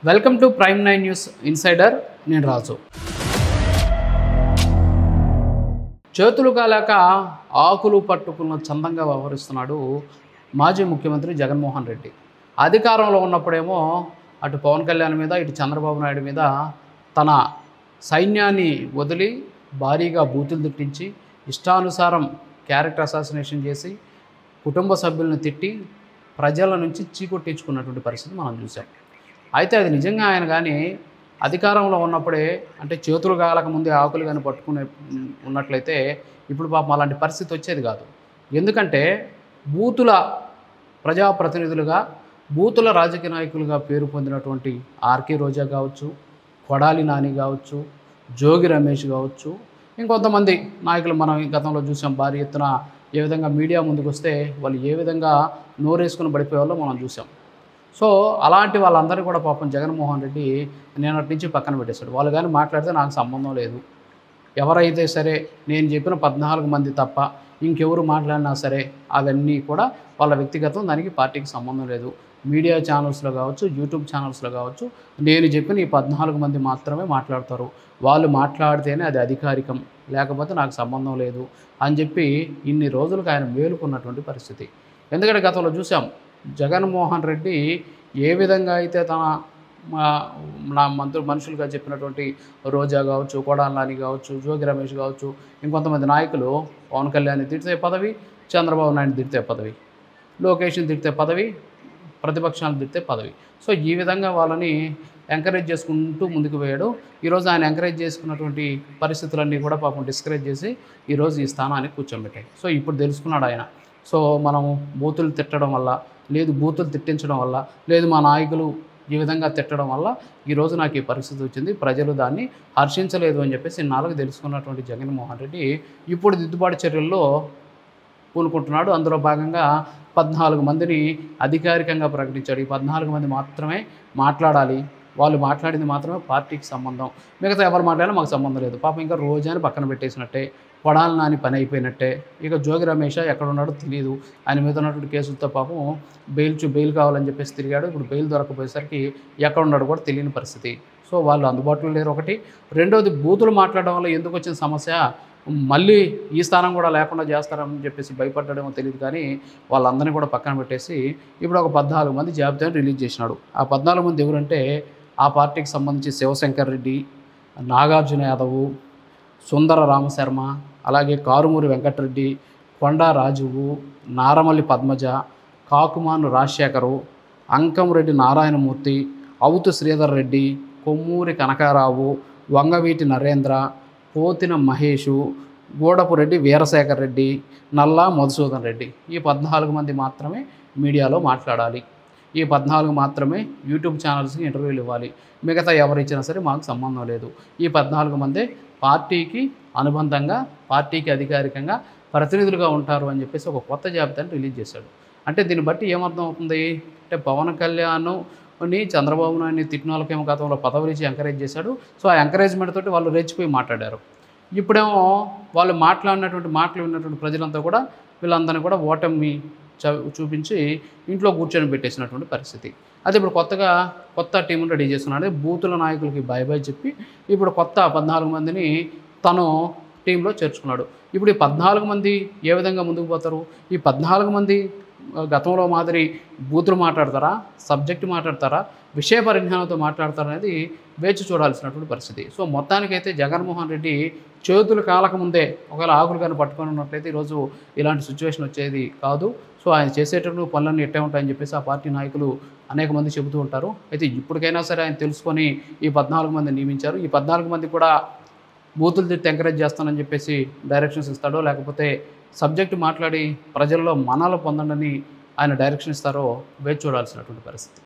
Welcome to prime 9 news insider. నేను రాజు. చేతులు కాలాక ఆకులు పట్టుకున్న చందంగా వ్యవహరిస్తున్నాడు మాజీ ముఖ్యమంత్రి జగన్మోహన్ రెడ్డి. అధికారంలో ఉన్నప్పుడేమో అటు పవన్ కళ్యాణ్ మీద ఇటు చంద్రబాబు నాయుడు మీద తన సైన్యాన్ని వదిలి భారీగా బూతులు తిట్టించి ఇష్టానుసారం క్యారెక్టర్ అసాసినేషన్ చేసి కుటుంబ సభ్యులను తిట్టి ప్రజల నుంచి చీకొట్టించుకున్నటువంటి పరిస్థితి మనం చూసాం. అయితే అది నిజంగా ఆయన కానీ అధికారంలో ఉన్నప్పుడే అంటే చేతులు కాలక ముందే ఆకులు కానీ పట్టుకునే ఉన్నట్లయితే ఇప్పుడు పాపం అలాంటి పరిస్థితి వచ్చేది కాదు. ఎందుకంటే బూతుల ప్రజాప్రతినిధులుగా బూతుల రాజకీయ నాయకులుగా పేరు పొందినటువంటి ఆర్కే రోజా కావచ్చు, కొడాలి నాని కావచ్చు, జోగి రమేష్ కావచ్చు, ఇంకొంతమంది నాయకులు మనం ఈ గతంలో చూసాం. భారీ ఎత్తున ఏ విధంగా మీడియా ముందుకు వస్తే వాళ్ళు ఏ విధంగా నోరేసుకుని పడిపోయేవాళ్ళో మనం చూసాం. సో అలాంటి వాళ్ళందరినీ కూడా పాపం జగన్మోహన్ రెడ్డి నేనటి నుంచి పక్కన పెట్టేశాడు. వాళ్ళు కానీ మాట్లాడితే నాకు సంబంధం లేదు, ఎవరైతే సరే నేను చెప్పిన 14 మంది తప్ప ఇంకెవరు మాట్లాడినా సరే అవన్నీ కూడా వాళ్ళ వ్యక్తిగతం, దానికి పార్టీకి సంబంధం లేదు. మీడియా ఛానల్స్లో కావచ్చు, యూట్యూబ్ ఛానల్స్లో కావచ్చు, నేను చెప్పిన ఈ 14 మంది మాత్రమే మాట్లాడతారు, వాళ్ళు మాట్లాడితేనే అది అధికారికం, లేకపోతే నాకు సంబంధం లేదు అని చెప్పి ఇన్ని రోజులకు ఆయన మేలుకున్నటువంటి పరిస్థితి. ఎందుకంటే గతంలో చూసాం జగన్మోహన్ రెడ్డి ఏ విధంగా అయితే తన నా మనుషులుగా చెప్పినటువంటి రోజా కావచ్చు, కొడాలి నాని కావచ్చు, జోగి రమేష్ కావచ్చు, ఇంకొంతమంది నాయకులు పవన్ కళ్యాణ్ని తిడితే పదవి, చంద్రబాబు నాయుడు తిడితే పదవి, లోకేష్ని తిడితే పదవి, ప్రతిపక్షాలను తిడితే పదవి. సో ఈ విధంగా వాళ్ళని ఎంకరేజ్ చేసుకుంటూ ముందుకు పోయాడు. ఈరోజు ఆయన ఎంకరేజ్ చేసుకున్నటువంటి పరిస్థితులన్నీ కూడా పాపం డిస్కరేజ్ చేసి ఈరోజు ఈ స్థానానికి కూర్చోబెట్టాయి. సో ఇప్పుడు తెలుసుకున్నాడు ఆయన. సో మనం బూతులు తిట్టడం వల్ల, లేదు బూతులు తిట్టించడం వల్ల, లేదు మా నాయకులు ఈ విధంగా తిట్టడం వల్ల ఈరోజు నాకు ఈ పరిస్థితి వచ్చింది, ప్రజలు దాన్ని హర్షించలేదు అని చెప్పేసి నాలుగు తెలుసుకున్నటువంటి జగన్మోహన్ రెడ్డి ఇప్పుడు దిద్దుబాటు చర్యల్లో పూనుకుంటున్నాడు. అందులో భాగంగా 14 మందిని అధికారికంగా ప్రకటించాడు. ఈ 14 మంది మాత్రమే మాట్లాడాలి, వాళ్ళు మాట్లాడింది మాత్రమే పార్టీకి సంబంధం, మిగతా ఎవరు మాట్లాడినా మాకు సంబంధం లేదు. పాపం ఇంకా రోజాని పక్కన పెట్టేసినట్టే, కొడాలి నాని పని అయిపోయినట్టే. ఇక జోగి రమేష్ ఎక్కడ ఉన్నాడో తెలియదు, ఆయన మీద ఉన్నటువంటి కేసులతో పాపం బెయిల్ కావాలని చెప్పేసి తిరిగాడు. ఇప్పుడు బెయిల్ దొరకపోయేసరికి ఎక్కడ ఉన్నాడో కూడా తెలియని పరిస్థితి. సో వాళ్ళు అందుబాటులో లేరు ఒకటి. రెండోది బూతులు మాట్లాడడం వల్ల ఎందుకు వచ్చిన సమస్య, మళ్ళీ ఈ స్థానం కూడా లేకుండా చేస్తారని చెప్పేసి భయపడ్డాడేమో తెలియదు, కానీ వాళ్ళందరినీ కూడా పక్కన పెట్టేసి ఇప్పుడు ఒక 14 మంది జాబితాను రిలీజ్ చేసినాడు. ఆ 14 మంది ఎవరంటే ఆ పార్టీకి సంబంధించి శివశంకర్ రెడ్డి, నాగార్జున యాదవ్, సుందర రామశర్మ, అలాగే కారుమూరి వెంకటరెడ్డి, కొండా రాజువు, నారమల్లి పద్మజ, కాకుమాను రాజశేఖరు, అంకంరెడ్డి నారాయణమూర్తి, అవుతు శ్రీధర్ రెడ్డి, కొమ్మూరి కనకారావు, వంగవీటి నరేంద్ర, పోతిన మహేషు, గూడపు రెడ్డి వీరశేఖర్ రెడ్డి, నల్లా మధుసూదన్ రెడ్డి. ఈ 14 మంది మాత్రమే మీడియాలో మాట్లాడాలి, ఈ 14 మాత్రమే యూట్యూబ్ ఛానల్స్కి ఇంటర్వ్యూలు ఇవ్వాలి, మిగతా ఎవరు ఇచ్చినా సరే మాకు సంబంధం లేదు. ఈ 14 మందే పార్టీకి అనుబంధంగా, పార్టీకి అధికారికంగా ప్రతినిధులుగా ఉంటారు అని చెప్పేసి ఒక కొత్త జాబితాను రిలీజ్ చేశాడు. అంటే దీన్ని బట్టి ఏమర్థం అవుతుంది అంటే పవన్ కళ్యాణ్ని, చంద్రబాబు నాయుడిని తిట్టిన వాళ్ళకేమో గతంలో పదవులు ఇచ్చి ఎంకరేజ్ చేశాడు. సో ఆ ఎంకరేజ్మెంట్ తోటి వాళ్ళు రెచ్చిపోయి మాట్లాడారు. ఇప్పుడేమో వాళ్ళు మాట్లాడినటువంటి మాటలు విన్నటువంటి ప్రజలంతా కూడా వీళ్ళందరినీ కూడా ఓటమి చూపించి ఇంట్లో కూర్చొని పెట్టేసినటువంటి పరిస్థితి. అది ఇప్పుడు కొత్త టీంను రెడీ చేస్తున్నాడు. బూతుల నాయకులకి బై చెప్పి ఇప్పుడు కొత్త 14 మందిని తను టీంలో చేర్చుకున్నాడు. ఇప్పుడు ఈ 14 మంది ఏ విధంగా ముందుకు పోతారు? ఈ 14 మంది గతంలో మాదిరి బూతులు మాట్లాడతారా, సబ్జెక్టు మాట్లాడతారా, విషయ పరిజ్ఞానంతో మాట్లాడతారా అనేది వేచి చూడాల్సినటువంటి పరిస్థితి. సో మొత్తానికైతే జగన్మోహన్ రెడ్డి చేతులు కాలకముందే ఒకవేళ ఆకులు కానీ పట్టుకొని ఉన్నట్లయితే ఈరోజు ఇలాంటి సిచ్యువేషన్ వచ్చేది కాదు. సో ఆయన చేసేటప్పుడు పనులన్నీ ఎట్టే ఉంటాయని చెప్పేసి ఆ పార్టీ నాయకులు అనేక మంది చెబుతూ ఉంటారు. అయితే ఇప్పటికైనా సరే ఆయన తెలుసుకొని ఈ 14 మందిని నియమించారు. ఈ 14 మంది కూడా బూతులు తిట్టి ఎంకరేజ్ చేస్తానని చెప్పేసి డైరెక్షన్స్ ఇస్తాడో, లేకపోతే సబ్జెక్టు మాట్లాడి ప్రజల్లో మనాలు పొందండి ఆయన డైరెక్షన్ ఇస్తారో వేచి చూడాల్సినటువంటి పరిస్థితి.